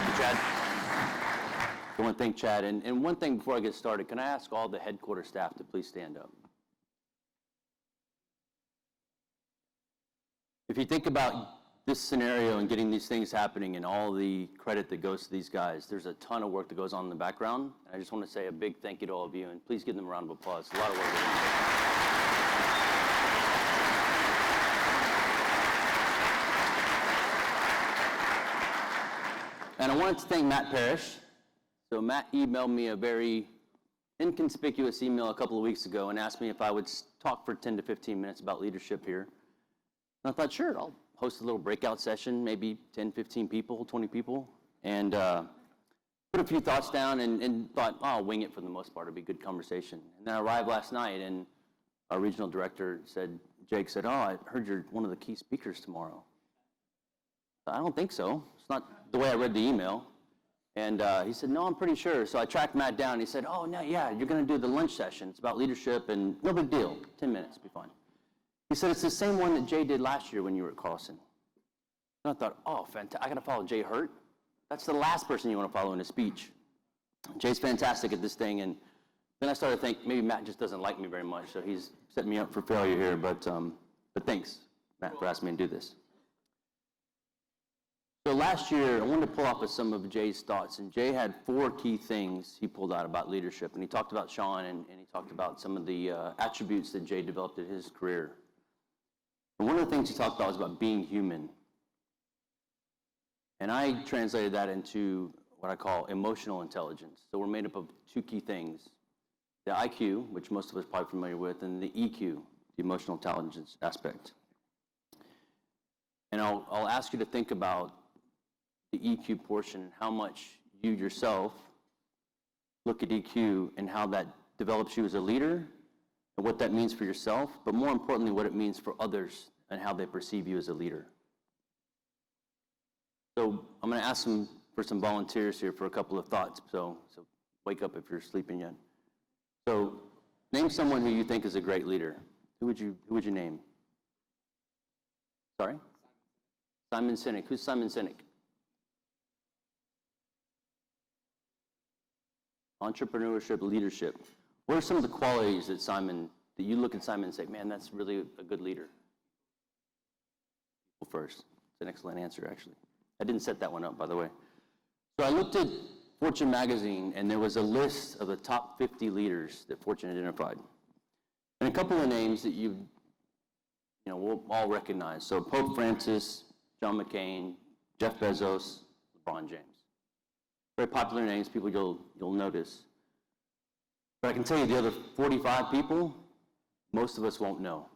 Thank you, Chad. I want to thank Chad. And one thing before I get started, can I ask all the headquarters staff to please stand up? If you think about this scenario and getting these things happening and all the credit that goes to these guys, there's a ton of work that goes on in the background. And I just want to say a big thank you to all of you, and please give them a round of applause. A lot of work. And I wanted to thank Matt Parrish. So Matt emailed me a very inconspicuous email a couple of weeks ago and asked me if I would talk for 10 to 15 minutes about leadership here. And I thought, sure, I'll host a little breakout session, maybe 10, 15 people, 20 people, and put a few thoughts down and thought, oh, I'll wing it for the most part. It'll be a good conversation. And then I arrived last night, and our regional director said, Jake said, oh, I heard you're one of the key speakers tomorrow. I don't think so. It's not the way I read the email. And he said, no, I'm pretty sure. So I tracked Matt down. He said, oh, no, yeah, you're going to do the lunch session. It's about leadership, and no big deal. 10 minutes, be fine. He said, it's the same one that Jay did last year when you were at Carlson. And I thought, oh, fantastic. I got to follow Jay Hurt? That's the last person you want to follow in a speech. Jay's fantastic at this thing. And then I started to think, maybe Matt just doesn't like me very much, so he's setting me up for failure here. But thanks, Matt, for asking me to do this. So last year, I wanted to pull off of some of Jay's thoughts, and Jay had 4 key things he pulled out about leadership, and he talked about Shawn, and he talked about some of the attributes that Jay developed in his career. And one of the things he talked about was about being human, and I translated that into what I call emotional intelligence. So we're made up of 2 key things, the IQ, which most of us are probably familiar with, and the EQ, the emotional intelligence aspect. And I'll ask you to think about the EQ portion, how much you yourself look at EQ and how that develops you as a leader and what that means for yourself, but more importantly, what it means for others and how they perceive you as a leader. So I'm going to ask for some volunteers here for a couple of thoughts, so wake up if you're sleeping yet. So name someone who you think is a great leader. Who would you name? Sorry? Simon Sinek. Who's Simon Sinek? Entrepreneurship, leadership. What are some of the qualities that you look at Simon and say, man, that's really a good leader? People first. It's an excellent answer, actually. I didn't set that one up, by the way. So I looked at Fortune magazine, and there was a list of the top 50 leaders that Fortune identified. And a couple of names that we'll all recognize. So Pope Francis, John McCain, Jeff Bezos, LeBron James. Very popular names, people you'll notice. But I can tell you the other 45 people, most of us won't know.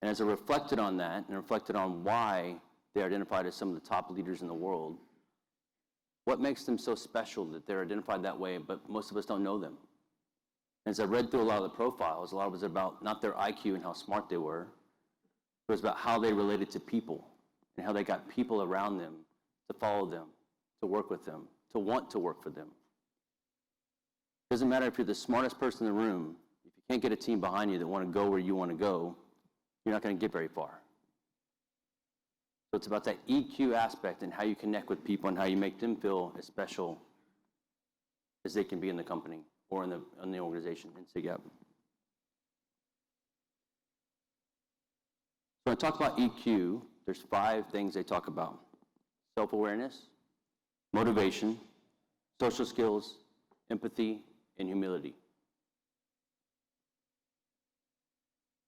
And as I reflected on that and reflected on why they're identified as some of the top leaders in the world, what makes them so special that they're identified that way, but most of us don't know them? As I read through a lot of the profiles, a lot of it was about not their IQ and how smart they were, it was about how they related to people and how they got people around them to follow them, to work with them, to want to work for them. It doesn't matter if you're the smartest person in the room, if you can't get a team behind you that want to go where you want to go, you're not going to get very far. So it's about that EQ aspect and how you connect with people and how you make them feel as special as they can be in the company or in the organization in SigEp. So when I talk about EQ, there's 5 things they talk about: self-awareness, motivation, social skills, empathy, and humility.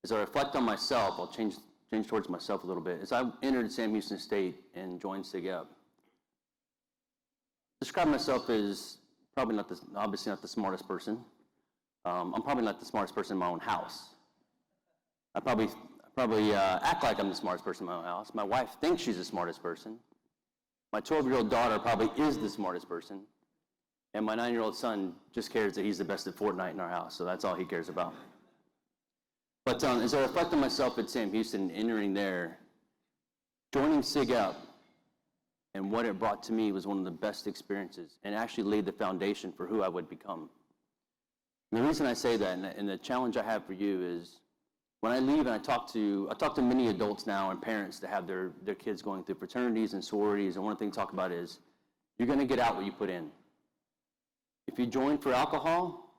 As I reflect on myself, I'll change towards myself a little bit. As I entered Sam Houston State and joined SigEp, describe myself as obviously not the smartest person. I'm probably not the smartest person in my own house. I probably act like I'm the smartest person in my own house. My wife thinks she's the smartest person. My 12-year-old daughter probably is the smartest person. And my 9-year-old son just cares that he's the best at Fortnite in our house, so that's all he cares about. But as I reflect on myself at Sam Houston, entering there, joining SigEp and what it brought to me was one of the best experiences and actually laid the foundation for who I would become. And the reason I say that, and the challenge I have for you, is when I leave and I talk to many adults now and parents that have their kids going through fraternities and sororities, and one of the things I talk about is you're going to get out what you put in. If you join for alcohol,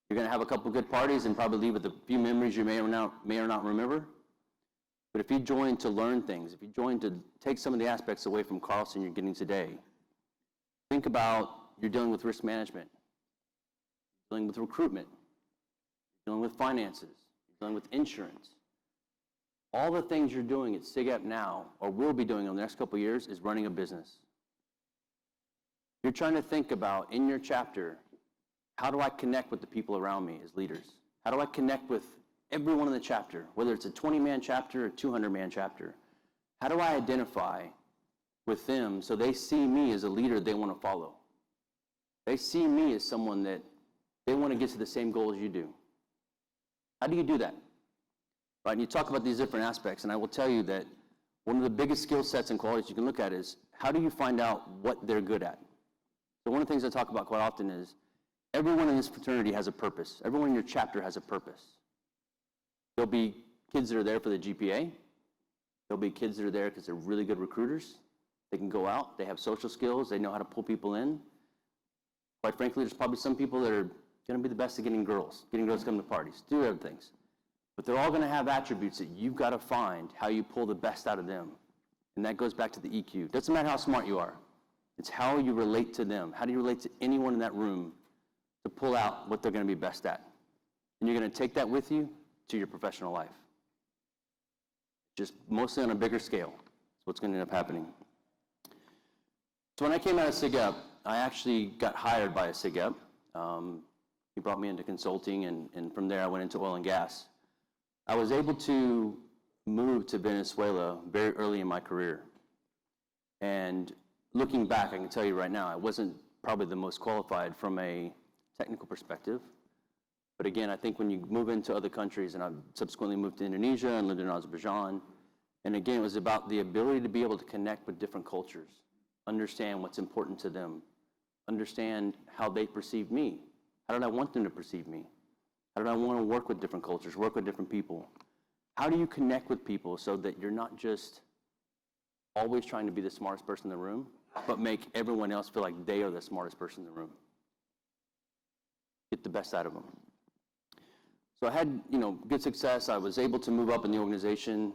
you're going to have a couple good parties and probably leave with a few memories you may or not remember. But if you join to learn things, if you join to take some of the aspects away from Carlson you're getting today, think about you're dealing with risk management, you're dealing with recruitment, you're dealing with finances, you're dealing with insurance. All the things you're doing at SigEp now, or will be doing in the next couple of years, is running a business. You're trying to think about, in your chapter, how do I connect with the people around me as leaders? How do I connect with everyone in the chapter, whether it's a 20-man chapter or a 200-man chapter? How do I identify with them so they see me as a leader they want to follow? They see me as someone that they want to get to the same goal as you do. How do you do that? Right, and you talk about these different aspects, and I will tell you that one of the biggest skill sets and qualities you can look at is how do you find out what they're good at? So one of the things I talk about quite often is everyone in this fraternity has a purpose. Everyone in your chapter has a purpose. There'll be kids that are there for the GPA. There'll be kids that are there because they're really good recruiters. They can go out. They have social skills. They know how to pull people in. Quite frankly, there's probably some people that are going to be the best at getting girls to come to parties, do other things. But they're all going to have attributes that you've got to find how you pull the best out of them. And that goes back to the EQ. Doesn't matter how smart you are. It's how you relate to them. How do you relate to anyone in that room to pull out what they're going to be best at? And you're going to take that with you to your professional life. Just mostly on a bigger scale. That's what's going to end up happening. So when I came out of SigEp, I actually got hired by a SigEp. He brought me into consulting, and from there I went into oil and gas. I was able to move to Venezuela very early in my career. And looking back, I can tell you right now, I wasn't probably the most qualified from a technical perspective. But again, I think when you move into other countries, and I've subsequently moved to Indonesia and lived in Azerbaijan, and again, it was about the ability to be able to connect with different cultures, understand what's important to them, understand how they perceive me. How did I want them to perceive me? How did I want to work with different cultures, work with different people? How do you connect with people so that you're not just always trying to be the smartest person in the room, but make everyone else feel like they are the smartest person in the room? Get the best out of them. So I had, good success. I was able to move up in the organization,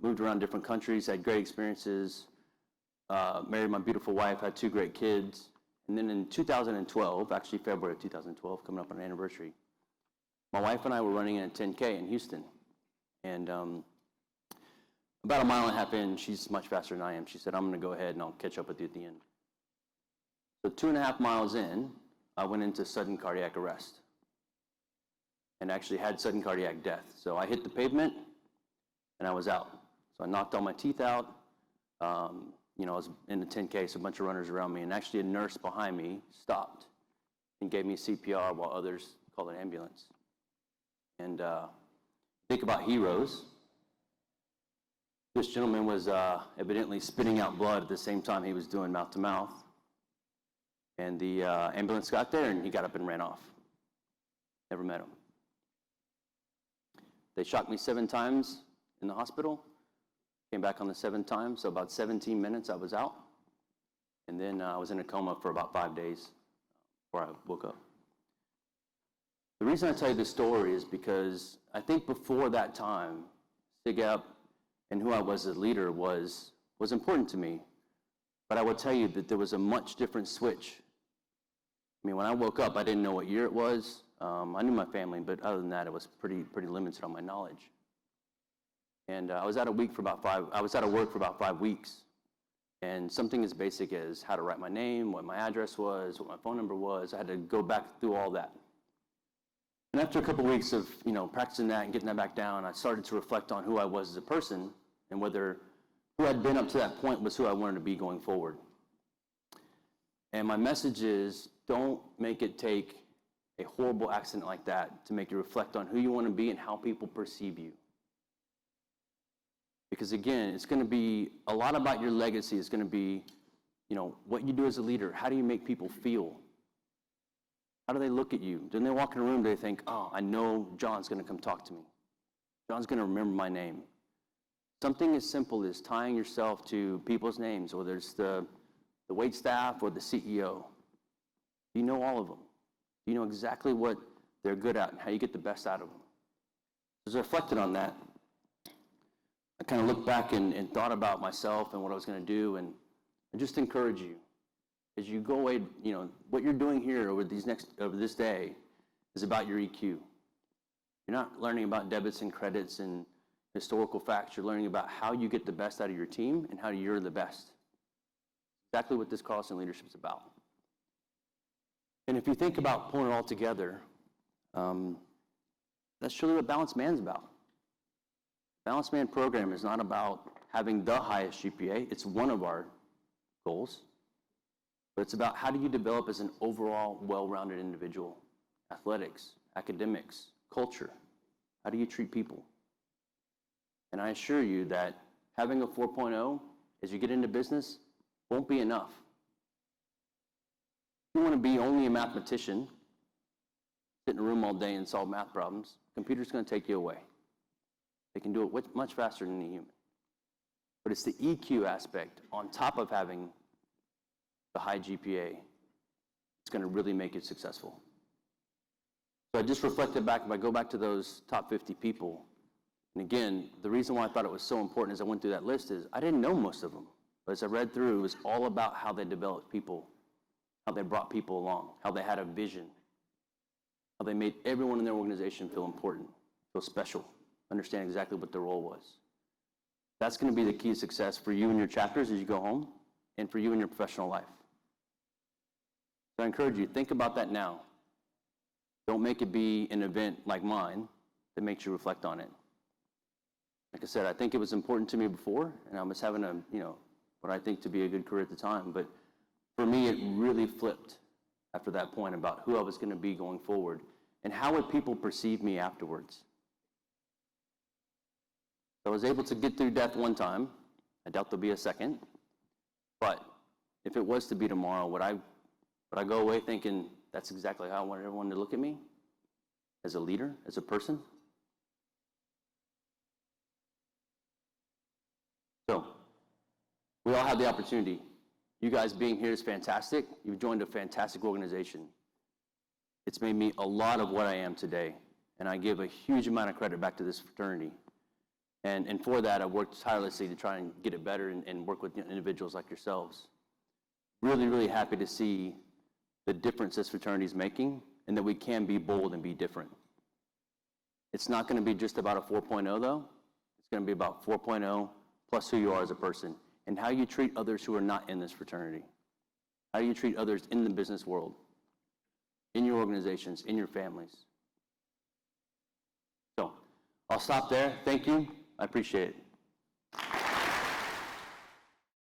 moved around different countries, had great experiences, married my beautiful wife, had 2 great kids. And then in 2012, actually February of 2012, coming up on an anniversary, my wife and I were running in a 10K in Houston. And about a mile and a half in, she's much faster than I am. She said, I'm going to go ahead and I'll catch up with you at the end. So 2.5 miles in, I went into sudden cardiac arrest and actually had sudden cardiac death. So I hit the pavement and I was out. So I knocked all my teeth out. I was in the 10K, so a bunch of runners around me, and actually a nurse behind me stopped and gave me CPR while others called an ambulance. And think about heroes. This gentleman was evidently spitting out blood at the same time he was doing mouth to mouth. And the ambulance got there and he got up and ran off. Never met him. They shocked me 7 times in the hospital. Came back on the 7th time, so about 17 minutes I was out. And then I was in a coma for about 5 days before I woke up. The reason I tell you this story is because I think before that time, SigEp and who I was as a leader was important to me. But I will tell you that there was a much different switch. I mean, when I woke up, I didn't know what year it was. I knew my family, but other than that, it was pretty limited on my knowledge. And I was out of work for about 5 weeks. And something as basic as how to write my name, what my address was, what my phone number was, I had to go back through all that. And after a couple of weeks of practicing that and getting that back down, I started to reflect on who I was as a person and whether who I'd been up to that point was who I wanted to be going forward. And my message is, don't make it take a horrible accident like that to make you reflect on who you want to be and how people perceive you. Because again, it's going to be a lot about your legacy. It's going to be, what you do as a leader. How do you make people feel? How do they look at you? When they walk in a room, do they think, oh, I know John's going to come talk to me. John's going to remember my name. Something as simple as tying yourself to people's names, whether it's the the wait staff, or the CEO? Do you know all of them? Do you know exactly what they're good at and how you get the best out of them? As I reflected on that, I kind of looked back and thought about myself and what I was going to do, and I just encourage you, as you go away, what you're doing here over this day is about your EQ. You're not learning about debits and credits and historical facts. You're learning about how you get the best out of your team and how you're the best. Exactly what this Carlson Leadership is about. And if you think about pulling it all together, that's really what Balanced Man's about. Balanced Man program is not about having the highest GPA. It's one of our goals. But it's about how do you develop as an overall well-rounded individual. Athletics, academics, culture. How do you treat people? And I assure you that having a 4.0 as you get into business won't be enough. If you want to be only a mathematician, sit in a room all day and solve math problems, computer's going to take you away. They can do it much faster than a human. But it's the EQ aspect on top of having the high GPA that's going to really make it successful. So I just reflected back, if I go back to those top 50 people, and again, the reason why I thought it was so important as I went through that list is I didn't know most of them. But as I read through, it was all about how they developed people, how they brought people along, how they had a vision, how they made everyone in their organization feel important, feel special, understand exactly what their role was. That's going to be the key to success for you and your chapters as you go home, and for you in your professional life. So I encourage you, think about that now. Don't make it be an event like mine that makes you reflect on it. Like I said, I think it was important to me before, and I was having what I think to be a good career at the time, but for me, it really flipped after that point about who I was going to be going forward, and how would people perceive me afterwards. So I was able to get through death one time. I doubt there'll be a second, but if it was to be tomorrow, would I go away thinking that's exactly how I wanted everyone to look at me as a leader, as a person? So, we all have the opportunity. You guys being here is fantastic. You've joined a fantastic organization. It's made me a lot of what I am today, and I give a huge amount of credit back to this fraternity. And for that, I've worked tirelessly to try and get it better and work with individuals like yourselves. Really, really happy to see the difference this fraternity is making, and that we can be bold and be different. It's not going to be just about a 4.0, though. It's going to be about 4.0 plus who you are as a person, and how you treat others who are not in this fraternity. How you treat others in the business world, in your organizations, in your families. So, I'll stop there. Thank you. I appreciate it.